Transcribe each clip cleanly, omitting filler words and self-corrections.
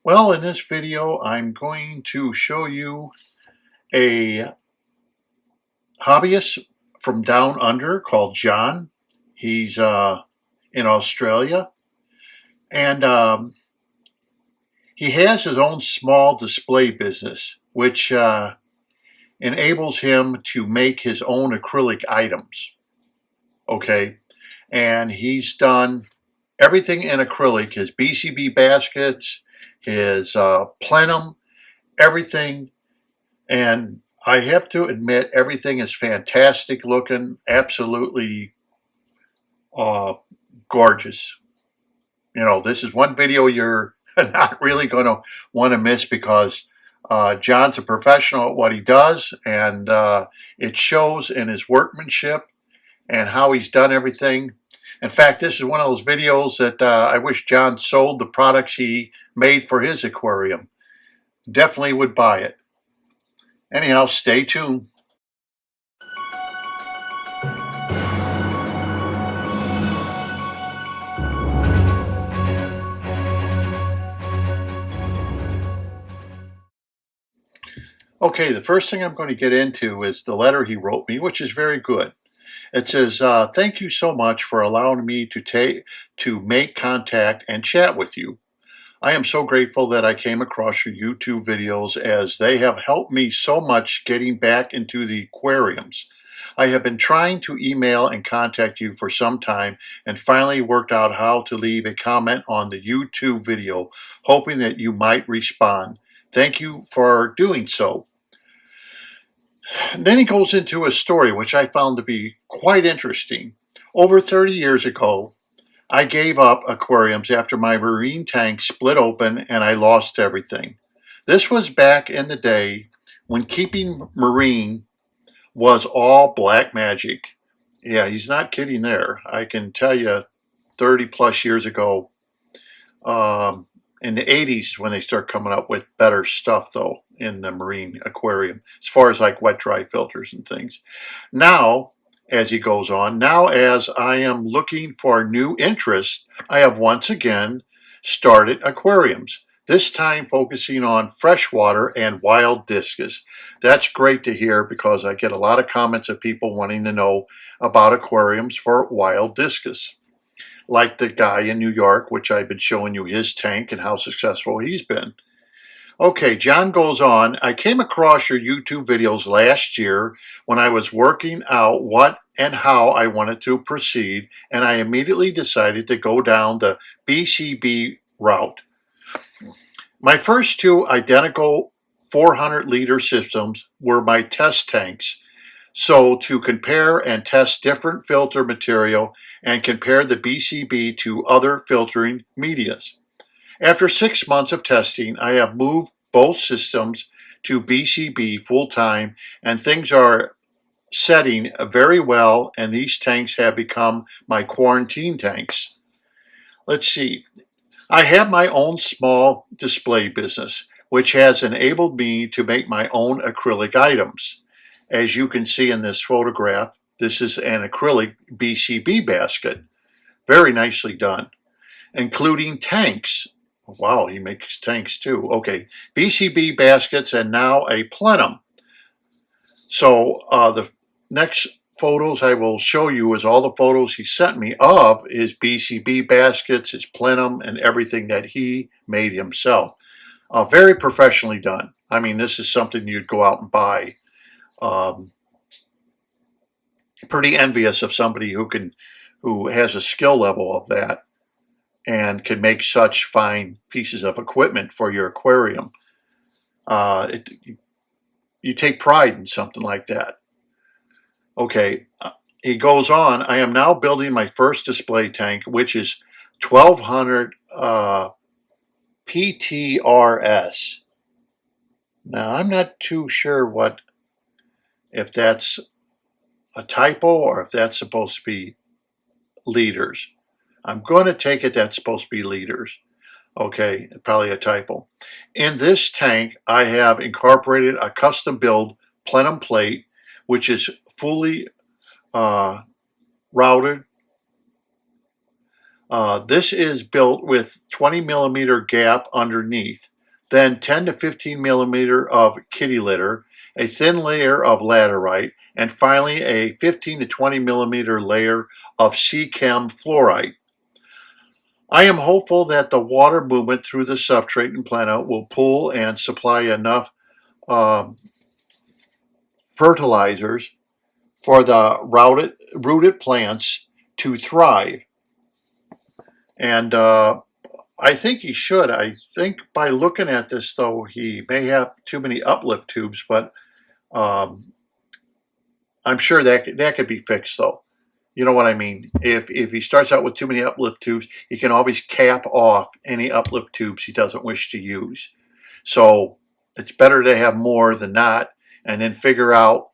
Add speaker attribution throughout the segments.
Speaker 1: Well, in this video, I'm going to show you a hobbyist from down under called John. He's in Australia, and he has his own small display business, which enables him to make his own acrylic items. Okay, and he's done everything in acrylic, his BCB baskets, his plenum, everything. And I have to admit, everything is fantastic looking, absolutely uh, gorgeous. You know, this is one video you're not really going to want to miss because John's a professional at what he does, and it shows in his workmanship and how he's done everything. In fact, this is one of those videos that I wish John sold the products he made for his aquarium. Definitely would buy it. Anyhow, stay tuned. Okay, the first thing I'm going to get into is the letter he wrote me, which is very good. It says, "Thank you so much for allowing me to make contact and chat with you. I am so grateful that I came across your YouTube videos as they have helped me so much getting back into the aquariums. I have been trying to email and contact you for some time and finally worked out how to leave a comment on the YouTube video, hoping that you might respond. Thank you for doing so." And then he goes into a story which I found to be quite interesting. Over 30 years ago, I gave up aquariums after my marine tank split open and I lost everything. This was back in the day when keeping marine was all black magic. Yeah, he's not kidding there. I can tell you 30 plus years ago, in the 80s when they start coming up with better stuff though in the marine aquarium as far as like wet dry filters and things. Now, as he goes on, now as I am looking for new interest, I have once again started aquariums, this time focusing on freshwater and wild discus. That's great to hear because I get a lot of comments of people wanting to know about aquariums for wild discus, like the guy in New York, which I've been showing you his tank and how successful he's been. Okay, John goes on, "I came across your YouTube videos last year when I was working out what and how I wanted to proceed, and I immediately decided to go down the BCB route. My first two identical 400-liter systems were my test tanks, so to compare and test different filter material and compare the BCB to other filtering medias. After 6 months of testing, I have moved both systems to BCB full-time, and things are setting very well, and these tanks have become my quarantine tanks. Let's see. I have my own small display business, which has enabled me to make my own acrylic items. As you can see in this photograph, this is an acrylic BCB basket. Very nicely done, including tanks. Wow, he makes tanks too. Okay, BCB baskets and now a plenum. So the next photos I will show you is all the photos he sent me of his BCB baskets, his plenum, and everything that he made himself. Very professionally done. I mean, this is something you'd go out and buy. Pretty envious of somebody who has a skill level of that and can make such fine pieces of equipment for your aquarium. You take pride in something like that. Okay, he goes on, "I am now building my first display tank, which is 1200 PTRS. Now, I'm not too sure if that's a typo or if that's supposed to be liters. I'm going to take it that's supposed to be liters. Okay, probably a typo. In this tank, I have incorporated a custom build plenum plate, which is fully routed. This is built with 20 millimeter gap underneath. then 10 to 15 millimeter of kitty litter, a thin layer of laterite, and finally a 15 to 20 millimeter layer of sea-chem fluorite. I am hopeful that the water movement through the substrate and plenum will pull and supply enough fertilizers for the rooted plants to thrive. And I think he should. I think by looking at this, though, he may have too many uplift tubes, but um, I'm sure that could be fixed, though. You know what I mean? If he starts out with too many uplift tubes, he can always cap off any uplift tubes he doesn't wish to use. So it's better to have more than not, and then figure out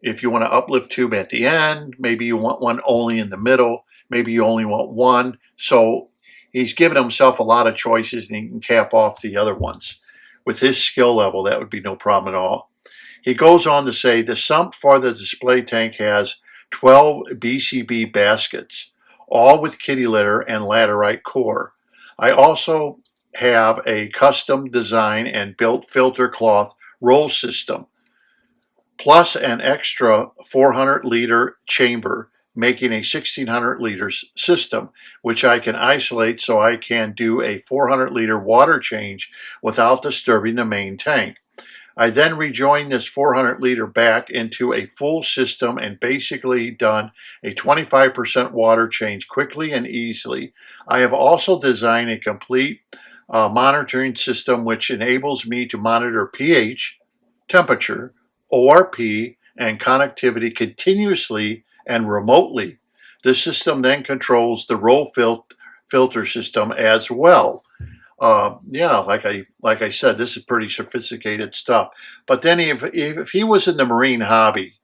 Speaker 1: if you want an uplift tube at the end, maybe you want one only in the middle, maybe you only want one. So he's given himself a lot of choices, and he can cap off the other ones. With his skill level, that would be no problem at all. He goes on to say the sump for the display tank has 12 BCB baskets, all with kitty litter and laterite core. I also have a custom design and built filter cloth roll system, plus an extra 400-liter chamber, making a 1,600 liters system, which I can isolate so I can do a 400-liter water change without disturbing the main tank. I then rejoin this 400-liter back into a full system and basically done a 25% water change quickly and easily. I have also designed a complete monitoring system which enables me to monitor pH, temperature, ORP, and connectivity continuously and remotely. This system then controls the roll filter system as well. Yeah, like I said, this is pretty sophisticated stuff. But then if he was in the marine hobby,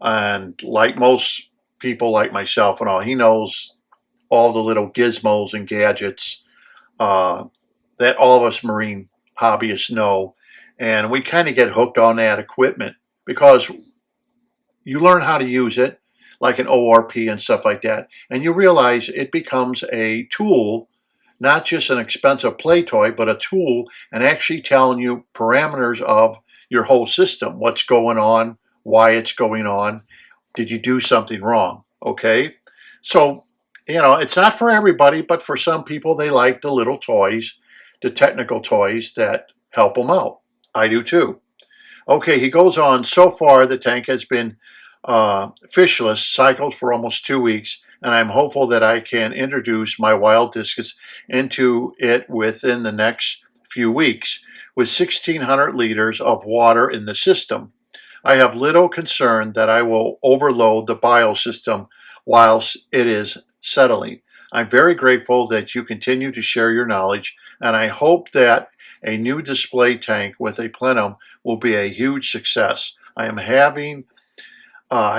Speaker 1: and like most people like myself and all, he knows all the little gizmos and gadgets that all of us marine hobbyists know. And we kind of get hooked on that equipment because you learn how to use it, like an ORP and stuff like that, and you realize it becomes a tool, not just an expensive play toy, but a tool, and actually telling you parameters of your whole system, what's going on, why it's going on, did you do something wrong, okay? So, it's not for everybody, but for some people, they like the little toys, the technical toys that help them out. I do too. Okay, he goes on, so far the tank has been fishless, cycled for almost 2 weeks, and I'm hopeful that I can introduce my wild discus into it within the next few weeks. With 1,600 liters of water in the system, I have little concern that I will overload the biosystem whilst it is settling. I'm very grateful that you continue to share your knowledge, and I hope that a new display tank with a plenum will be a huge success. I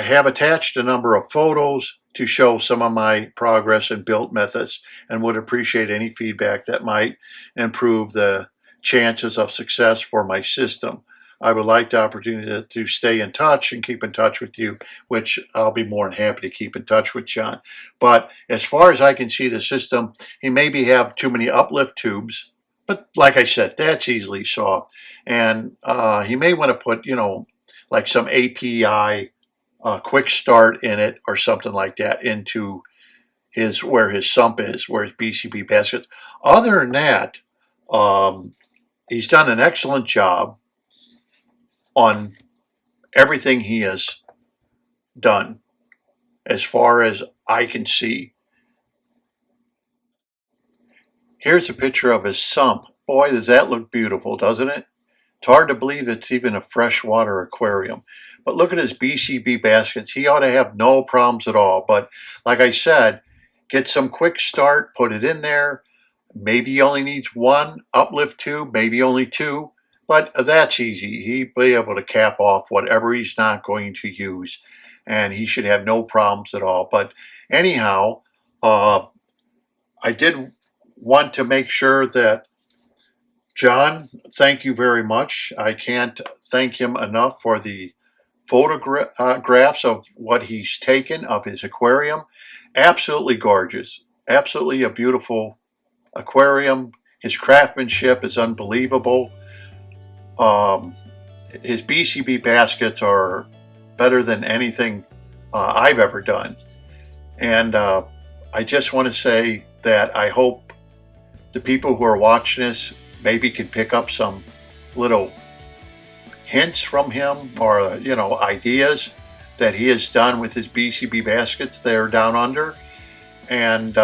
Speaker 1: have attached a number of photos to show some of my progress and build methods, and would appreciate any feedback that might improve the chances of success for my system. I would like the opportunity to stay in touch and keep in touch with you, which I'll be more than happy to keep in touch with John. But as far as I can see the system, he maybe have too many uplift tubes, but like I said, that's easily solved. And he may want to put, like some API quick start in it or something like that into where his sump is, where his BCB basket. Other than that, he's done an excellent job on everything he has done, as far as I can see. Here's a picture of his sump. Boy, does that look beautiful, doesn't it? It's hard to believe it's even a freshwater aquarium. But look at his BCB baskets. He ought to have no problems at all. But like I said, get some quick start, put it in there. Maybe he only needs one uplift tube, maybe only two. But that's easy. He'd be able to cap off whatever he's not going to use. And he should have no problems at all. But anyhow, I did want to make sure that John, thank you very much. I can't thank him enough for the photographs of what he's taken of his aquarium. Absolutely gorgeous. Absolutely a beautiful aquarium. His craftsmanship is unbelievable. His BCB baskets are better than anything I've ever done. And I just want to say that I hope the people who are watching this maybe can pick up some little hints from him, or ideas that he has done with his BCB baskets there down under. And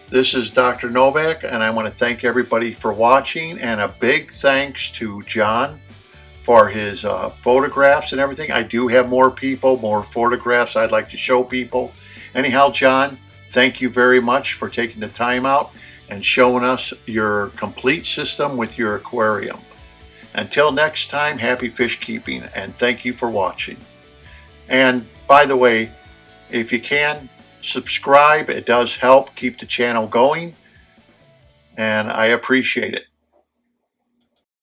Speaker 1: this is Dr. Novak, and I want to thank everybody for watching, and a big thanks to John for his photographs and everything. I do have more photographs I'd like to show people. Anyhow, John, thank you very much for taking the time out and showing us your complete system with your aquarium. Until next time, happy fish keeping, and thank you for watching. And by the way, if you can, subscribe. It does help keep the channel going, and I appreciate it.